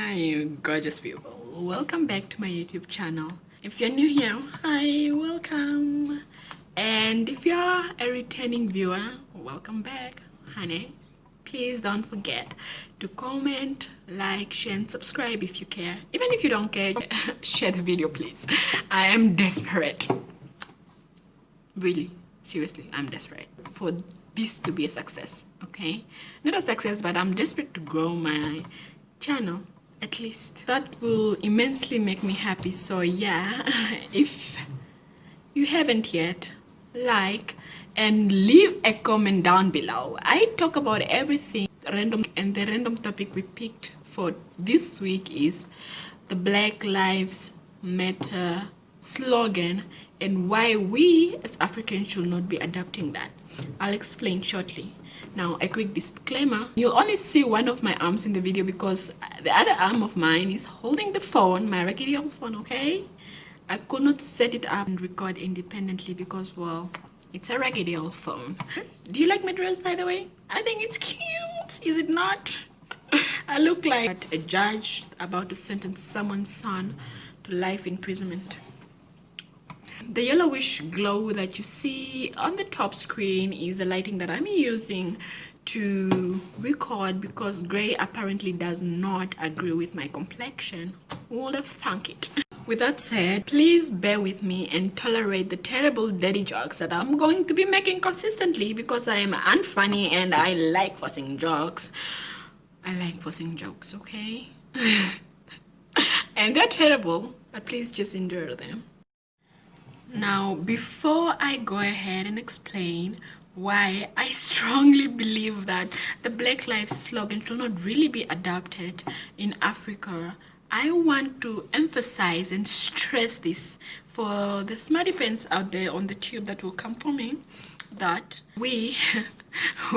Hi, gorgeous people. Welcome back to my YouTube channel. If you're new here, hi, welcome. And if you're a returning viewer, welcome back, honey. Please don't forget to comment, like, share, and subscribe if you care. Even if you don't care, share the video, please. I am desperate. Really, seriously, I'm desperate for this to be a success, okay? Not a success, but I'm desperate to grow my channel. At least that will immensely make me happy. So yeah, if you haven't yet, like and leave a comment down below. I talk about everything random, and the random topic we picked for this week is the Black Lives Matter slogan and why we as Africans should not be adopting that. I'll explain shortly. Now, a quick disclaimer, you'll only see one of my arms in the video because the other arm of mine is holding the phone, my regity phone, okay? I could not set it up and record independently because, well, it's a regity phone. Do you like my dress, by the way? I think it's cute, is it not? I look like a judge about to sentence someone's son to life imprisonment. The yellowish glow that you see on the top screen is the lighting that I'm using to record because gray apparently does not agree with my complexion. Who would have thunk it? With that said, please bear with me and tolerate the terrible dirty jokes that I'm going to be making consistently because I am unfunny and I like forcing jokes. I like forcing jokes, okay? And they're terrible, but please just endure them. Now, before I go ahead and explain why I strongly believe that the Black Lives slogan should not really be adopted in Africa, I want to emphasize and stress this for the smarty pants out there on the tube that will come for me, that we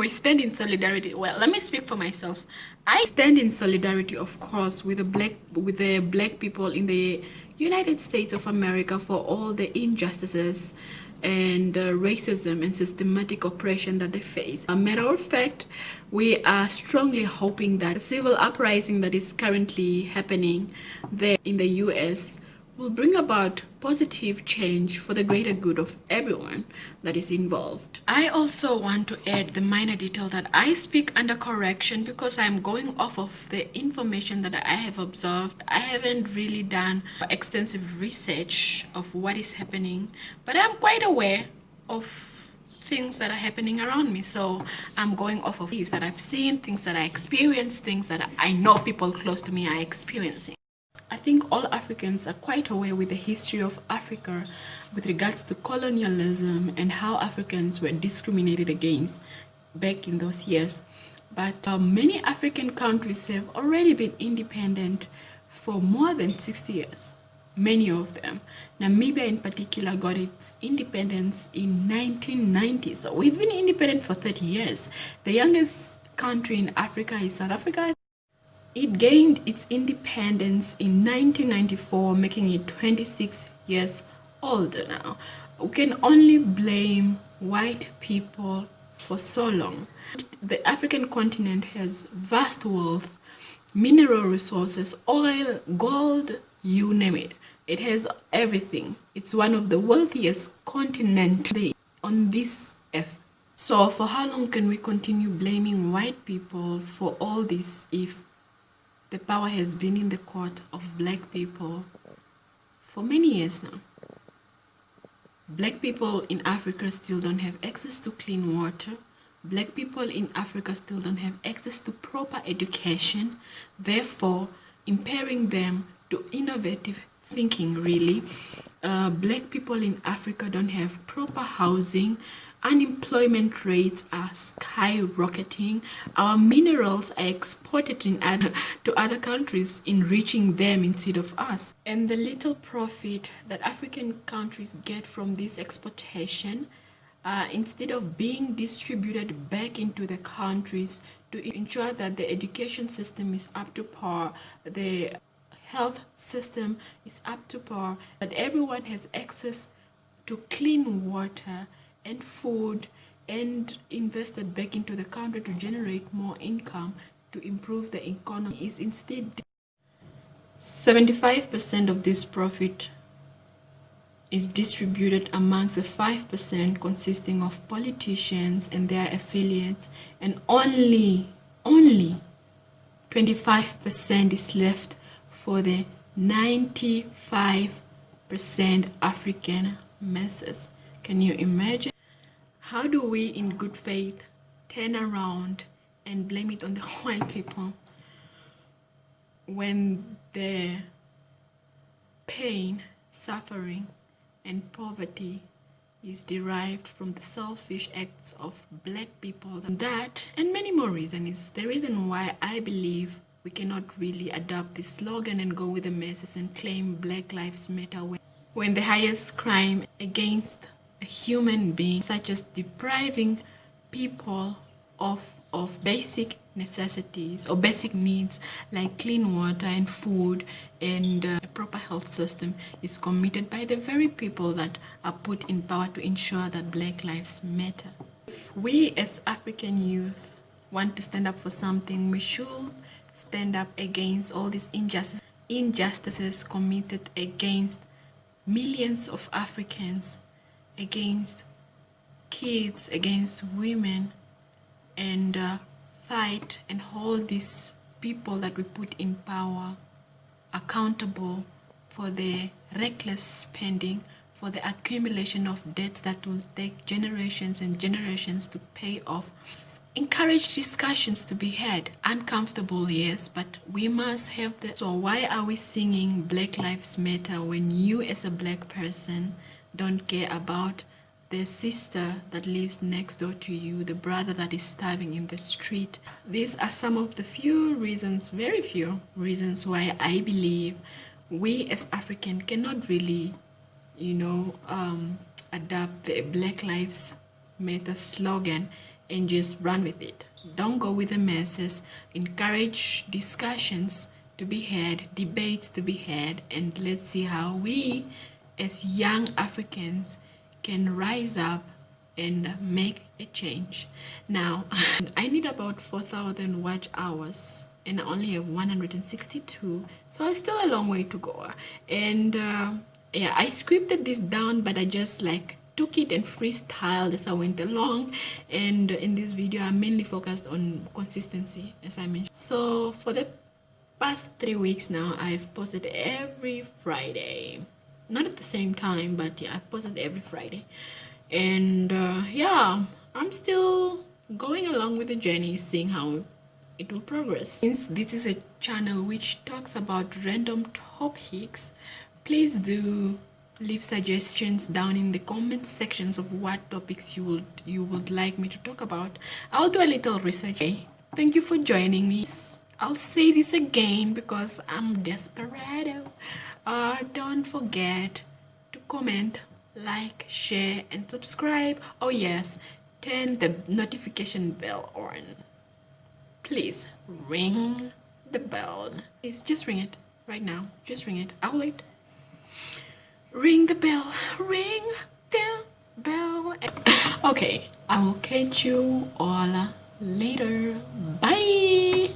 stand in solidarity. Well, let me speak for myself. I stand in solidarity, of course, with the black people in the United States of America for all the injustices and racism and systematic oppression that they face. A matter of fact, we are strongly hoping that the civil uprising that is currently happening there in the US will bring about positive change for the greater good of everyone that is involved. I also want to add the minor detail that I speak under correction because I'm going off of the information that I have observed. I haven't really done extensive research of what is happening, but I'm quite aware of things that are happening around me. So I'm going off of things that I've seen, things that I experienced, things that I know people close to me are experiencing. I think all Africans are quite aware with the history of Africa with regards to colonialism and how Africans were discriminated against back in those years. But many African countries have already been independent for more than 60 years. Many of them. Namibia in particular got its independence in 1990. So we've been independent for 30 years. The youngest country in Africa is South Africa. It gained its independence in 1994, making it 26 years older now. We can only blame white people for so long. The African continent has vast wealth, mineral resources, oil, gold, you name it. It has everything. It's one of the wealthiest continents on this earth. So for how long can we continue blaming white people for all this if the power has been in the court of black people for many years now? Black people in Africa still don't have access to clean water. Black people in Africa still don't have access to proper education, therefore impairing them to innovative thinking, really. Black people in Africa don't have proper housing. Unemployment rates are skyrocketing. Our minerals are exported to other countries, enriching them instead of us. And the little profit that African countries get from this exportation, instead of being distributed back into the countries to ensure that the education system is up to par, the health system is up to par, that everyone has access to clean water and food and invested back into the country to generate more income to improve the economy, is instead 75% of this profit is distributed amongst the 5% consisting of politicians and their affiliates, and only 25% is left for the 95% African masses. Can you imagine? How do we in good faith turn around and blame it on the white people when the pain, suffering, and poverty is derived from the selfish acts of black people? That and many more reasons is the reason why I believe we cannot really adopt this slogan and go with the masses and claim Black Lives Matter when the highest crime against a human being, such as depriving people of basic necessities or basic needs like clean water and food and a proper health system, is committed by the very people that are put in power to ensure that Black Lives Matter. If we as African youth want to stand up for something, we should stand up against all these injustices committed against millions of Africans, against kids, against women, and fight and hold these people that we put in power accountable for the reckless spending, for the accumulation of debts that will take generations and generations to pay off. Encourage discussions to be had. Uncomfortable, yes, but we must have the... So why are we singing Black Lives Matter when you as a black person don't care about the sister that lives next door to you, the brother that is starving in the street? These are some of the few reasons, very few reasons, why I believe we as African cannot really, adopt the Black Lives Matter slogan and just run with it. Don't go with the masses. Encourage discussions to be had, debates to be had, and let's see how we as young Africans can rise up and make a change. Now, I need about 4,000 watch hours and I only have 162, so it's still a long way to go. And yeah, I scripted this down, but I just took it and freestyled as I went along. And in this video, I mainly focused on consistency, as I mentioned. So for the past 3 weeks now, I've posted every Friday. Not at the same time, but yeah, I've posted every Friday. And yeah, I'm still going along with the journey, seeing how it will progress. Since this is a channel which talks about random topics, please do leave suggestions down in the comment sections of what topics you would like me to talk about. I'll do a little research. Okay, thank you for joining me. I'll say this again because I'm desperado. Don't forget to comment, like, share, and subscribe. Oh yes, turn the notification bell on. Please ring the bell. Please just ring it right now. Just ring it. I'll wait. Ring the bell. Ring the bell. Okay, I will catch you all later. Bye.